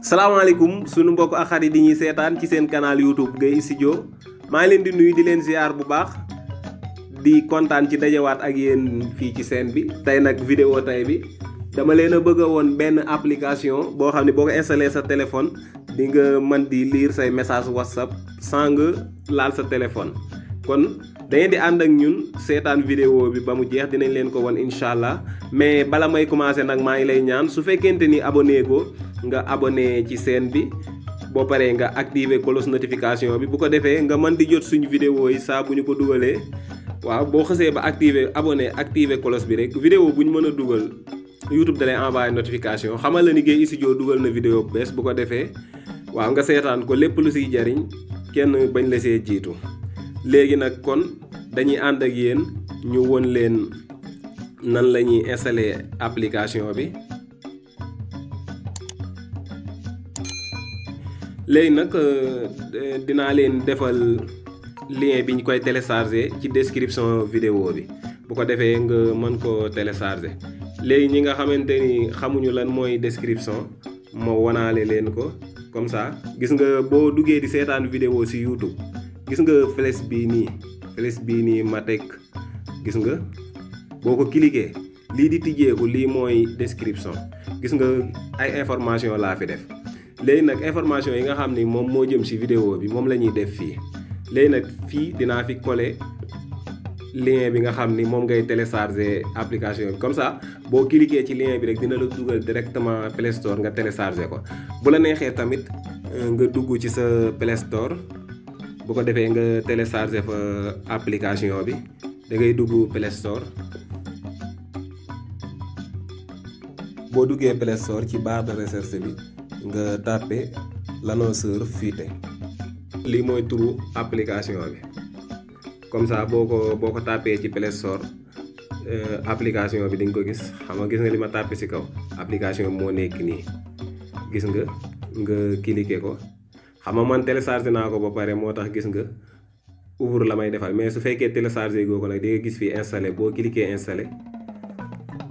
salaamaaleykum sunu mbokk ak xarit di ñuy seetaan ci seen canal YouTube Gueye Studio maa ngi leen di nuyu di leen ziar bu baax di kontaan ci dajawaat ak yéen fii ci seen bi tey nag vidéo tey bi dama leen a bëgg a woon benn application boo xam ne boo ko installé sa téléphone di nga mën di lire say message WhatsApp sans nga laal sa téléphone kon da ngeen di ànd ak ñun seetaan vidéo bi ba mu jeex dinañ leen ko won incha allah mais bala may commencer nag maa ngi lay ñaan su fekkente ni abonné ko nga abonné ci chaîne bi boo paree nga activer cloche notification bi bu ko defee nga mën di jot suñu vidéo yi saa bu ñu ko dugalee waaw boo xësee ba activer cloche bi rek vidéo bu ñu mën a dugal YouTube da lay envoyé notification xamal la ni Gueye Studio dugal na vidéo bu bees bu ko defee waaw nga seetaan ko lépp lu siy jariñ kenn bañ la see jiitu léegi nag kon dañuy ànd ak yéen ñu won leen nan la ñuy installer application bi. léegi nag dinaa leen defal lien bi ñu koy télécharger ci description vidéo bi bu ko defee nga mën ko télécharger léegi ñi nga xamante ni xamuñu lan mooy description moo wanaale leen ko comme ça gis nga boo duggee di seetaan vidéo ci YouTube gis nga flèche bii nii ma teg gis nga boo ko cliquer lii di tijjeeku lii mooy description gis nga ay information laa fi def léegi nag information yi nga xam ni moom moo jëm ci vidéo bi moom la ñuy def fii léegi nag fii dinaa fi coller lien bi nga xam ni moom ngay télécharger application bi comme ça boo cliquer ci lien bi rek dina la dugal directement Play Store nga télécharger ko bu la neexee tamit nga dugg ci sa Play Store bu ko defee nga télécharger fa application bi da ngay dugg Play Store boo duggee Play Store ci barre de recherche bi nga tapé l'annonceur fuité lii mooy turu application bi comme ça boo ko tapé ci Play Store application bi di nga ko gis xam nga gis nga li ma tapé ci kaw application bi moo nekk nii gis nga cliquer ko xam nga man téléchargé naa ko ba pare moo tax gis nga ouvre la may defal mais su fekkee téléchargé goo ko nag di nga gis fii installé boo cliquer installé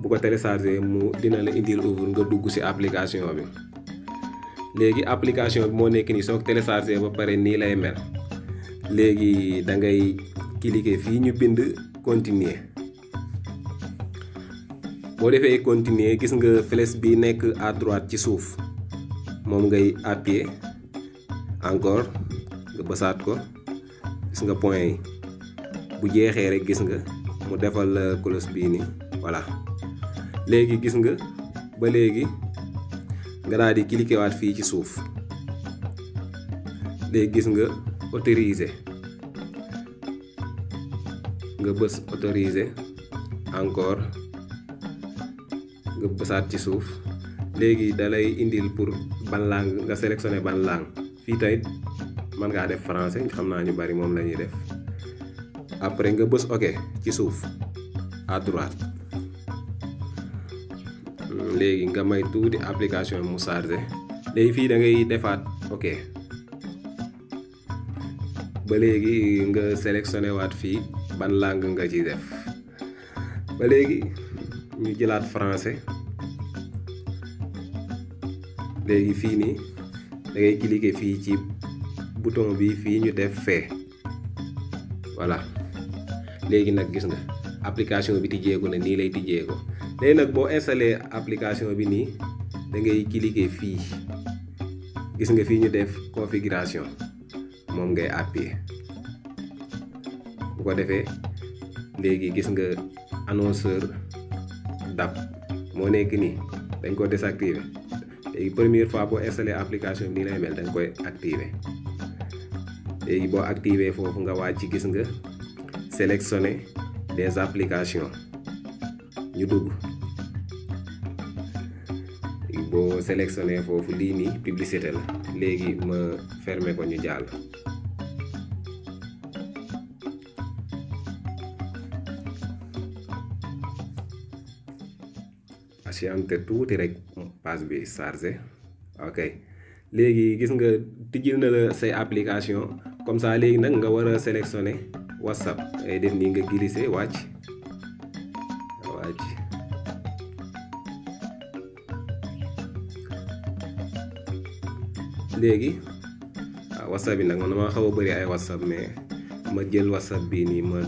bu ko téléchargé mu dina la indil ouvre nga dugg ci application bi léegi application bi moo nekk nii soo ko téléchargé ba pare nii lay mel léegi da ngay cliquer fii ñu bind continuer boo defee continuer gis nga flèche bi nekk à droite ci suuf moom ngay appuyer encore nga bësaat ko gis nga point yi bu jeexee rek gis nga mu defal cloche bii nii voilà léegi gis nga ba léegi nga daal di cliquer waat fii ci suuf léegi gis nga autoriser nga bës autoriser encore nga bësaat ci suuf léegi da lay indil pour ban langue nga sélectionné ban langue fii tamit mën ngaa def français xam naa ñu bari moom la ñuy def après nga bës ok ci suuf à droite léegi nga may tuuti application mu chargé léegi fii da ngay defaat ok ba léegi nga sélectionné waat fii ban langue nga ci def ba léegi ñu jëlaat français léegi fii nii da ngay cliquer fii ci bouton bi fii ñu def fee voilà léegi nag gis nga application bi tijjeeku na nii lay tijjeeko léegi nag boo installé application bi nii da ngay cliquer fii gis nga fii ñu def configuration moom ngay appuyer bu ko defee léegi gis nga annonceur d'app moo nekk nii dañ ko désactiver léegi première fois boo installé application bi nii lay mel dañ koy activer léegi boo activer foofu nga wàcc gis nga sélectionner des applications ñu dugg boo sélectionné foofu lii nii publicité la léegi ma fermer ko ñu jàll patiente tuuti rek page bi chargé ok léegi gis nga tijjil na la say application comme ça léegi nag nga war a sélectionné WhatsApp ngay def nii nga glisser wàcc léegi whatsapp bi nag man dama xaw a bëri ay whatsapp, mais ma jël whatsapp bii nii ma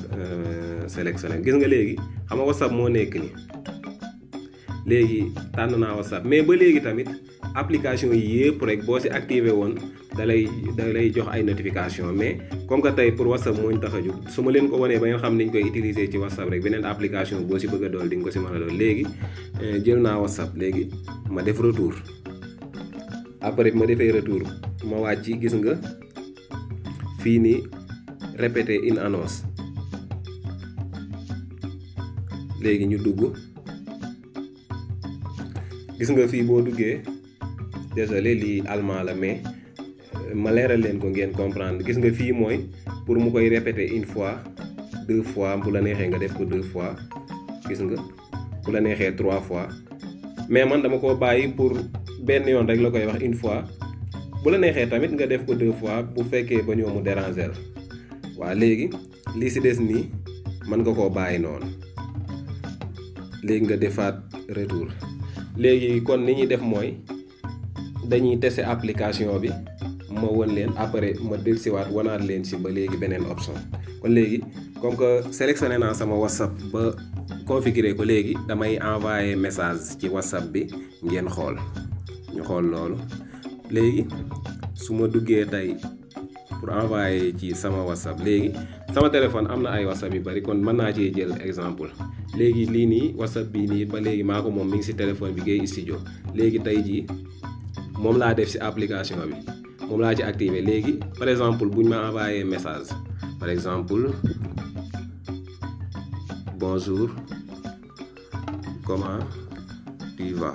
sélectionné. gis nga léegi xam nga whatsapp moo nekk nii, léegi tànn naa whatsapp, mais ba léegi tamit application yi yëpp rek boo si activé woon da lay jox ay notification. mais comme que tey pour whatsapp moo ñu tax a jóg, su ma leen ko wanee ba nga xam ni ñu koy utiliser ci whatsapp rek, beneen application boo si bëgg a dool di nga ko si mën a dool. léegi jël naa whatsapp, léegi ma def retour. après ma defee retour ma wàcc, gis nga fii nii répéter une annonce. léegi ñu dugg, gis nga fii boo duggee, désolé lii allemand la mais ma leeral leen ko ngeen comprendre. gis nga fii mooy pour mu koy répéter une fois, 2 fois, bu la neexee nga def ko 2 fois, gis nga bu la neexee 3 fois, mais man dama ko bàyyi pour benn yoon rek la koy wax, une fois. bu la neexee tamit nga def ko 2 fois bu fekkee ba ñoo mu déranger la. waaw léegi lii si des nii mën nga koo bàyyi noonu. léegi nga defaat retour. léegi kon ni ñuy def mooy dañuy tester application bi, ma won leen, après ma dellusiwaat wanaat leen si ba léegi beneen option. kon léegi comme que sélectionné naa sama whatsapp ba configuré ko, léegi damay envoyer message ci whatsapp bi, ngeen xool, ñu xool loolu. léegi su ma duggee tey pour envoyer ci sama whatsapp, léegi sama téléphone am na ay whatsapp yu bari, kon mën naa cee jël exemple. léegi lii nii whatsapp bii nii ba léegi maa ko moom, mi ngi si téléphone bi Gaye Studio. léegi tey jii moom laa def si application bi, moom laa ci activé. léegi par exemple bu ñu ma envoyé message, par exemple bonjour, comment tu vas,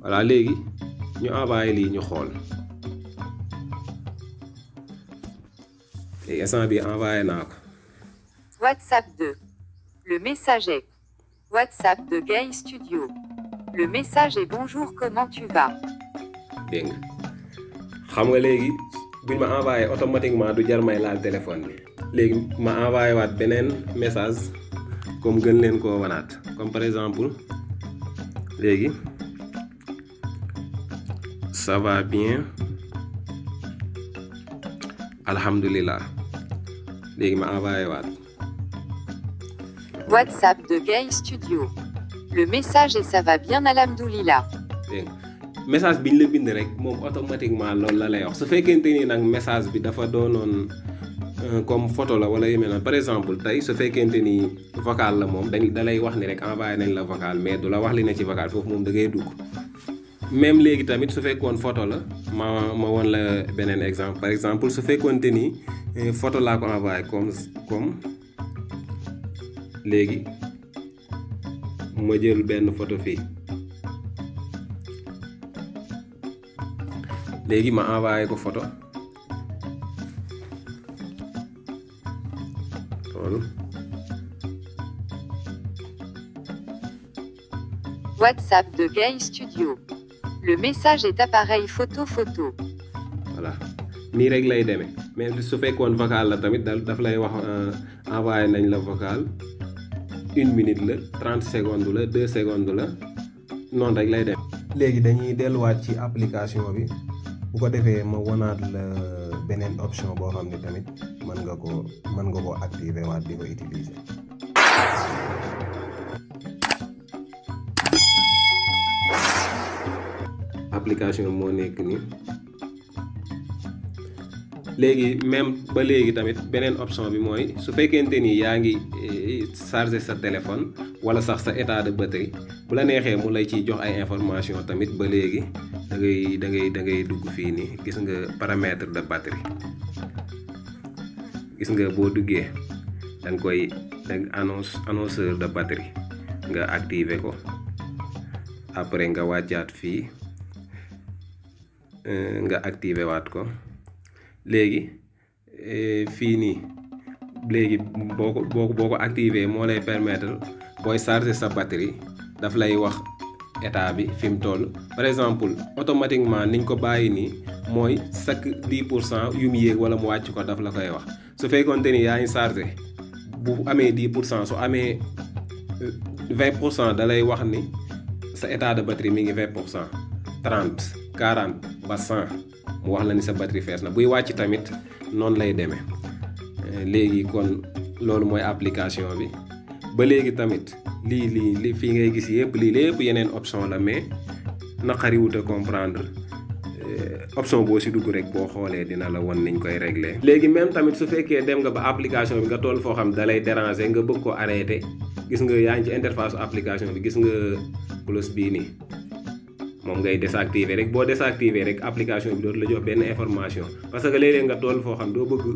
voilà. léegi ñu envoyé lii, ñu xool. léegi instant bi envoyé naa ko. WhatsApp 2. Le message est WhatsApp de Gaye Studio. Le message est bonjour, comment tu vas. dégg nga xam nga léegi buñ ma envoyé automatiquement du jar may laal téléphone bi. léegi ma envoyé waat beneen message comme gën leen koo wanaat, comme par exemple léegi ça va bien alhamdulillah. léegi ma envoyé waat. WhatsApp de Gaye Studio. Le message est ça va bien alhamdulillah. dégg nga message bi ñu la bind rek moom automatiquement loolu la lay wax. su fekkente ni nag message bi dafa doonoon comme photo la wala yu mel noonu, par exemple tey su fekkente ni vocal la, moom da lay wax ni rek envoyé nañ la vocal, mais du la wax li ne ci vocal, foofu moom da ngay dugg. même léegi tamit su fekkoon photo la, ma won la beneen exemple. par exemple su fekkoonte ni photo laa ko envoyé comme léegi ma jël benn photo fii, léegi ma envoyé ko photo loolu. WhatsApp de Gaye Studio. Le message est appareil photo. voilà nii rek lay demee. mais su fekkoon vocal la tamit daf lay wax envoyé nañ la vocal, 1 minute la, 30 secondes la, 2 secondes la, noonu rek lay dem. léegi dañuy delluwaat ci application bi, bu ko defee ma wanaat la beneen option boo xam ne tamit mën nga ko activer waat di ko utiliser. application moo nekk nii. léegi même ba léegi tamit beneen option bi mooy su fekkente ni yaa ngi charger sa téléphone wala sax sa état de batterie, bu la neexee mu lay ciy jox ay information tamit. ba léegi da ngay dugg fii nii, gis nga paramètre de batterie, gis nga boo duggee da nga koy annonceur de batterie nga activer ko. après nga wàccaat fii nga activer waat ko. léegi fii nii léegi boo ko activer moo lay permettre booy charger sa batterie daf lay wax état bi fi mu toll. par exemple automatiquement niñ ko bàyyi nii mooy chaque 10% yu mu yéeg wala mu wàcc ko daf la koy wax. su fekkoonte ni yaa ngi charger bu amee 10%, su amee 20% da lay wax ni sa état de batterie mi ngi 20%, 30 40 ba 100 mu wax la ni sa batterie fees na buy wàcc tamit noonu lay demee léegi kon loolu mooy application bi ba léegi tamit lii fii ngay gis yëpp lii lépp yeneen option la mais naqari wut a comprendre option boo si dugg rek boo xoolee dina la won niñ koy régler. léegi même tamit su fekkee dem nga ba application bi nga toll foo xam da lay déranger nga bëgg ko arrêter gis nga yaa ngi ci interface application bi gis nga cloche bii nii moom ngay désactiver rek boo désactiver rek application bi dootu la jox benn information parce que léeg-léeg nga toll foo xam doo bëgg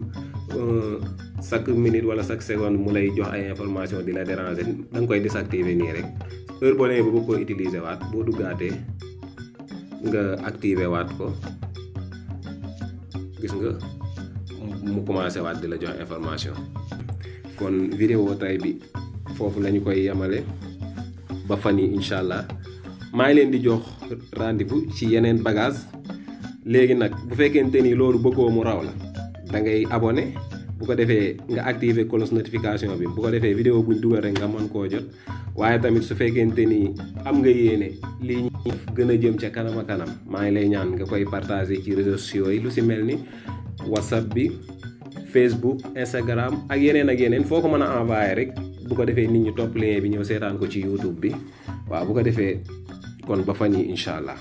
chaque minute wala chaque seconde mu lay jox ay information di la déranger da nga koy désactiver nii rek heure boo demee ba bëgg koo utiliser waat boo duggaatee nga activer waat ko gis nga mu commencé waat di la jox information. kon vidéo tay bi foofu lañu koy yemale ba fan yi incha allah maa ngi leen di jox rendez-vous ci yeneen bagage léegi nag bu fekkente ni loolu bëggoo mu raw la da ngay abonné bu ko defee nga activer cloche notification bi bu ko defee vidéo buñ dugal rek nga mën koo jot waaye tamit su fekkente ni am nga yéene lii ñu gën a jëm ca kanam a kanam maa ngi lay ñaan nga koy partager ci réseaux sociaux yi lu si mel ni WhatsApp bi Facebook Instagram ak yeneen foo ko mën a envoyer rek bu ko defee nit ñi topp lien bi ñëw seetaan ko ci YouTube bi waaw bu ko defee kon ba fan yi incha allah.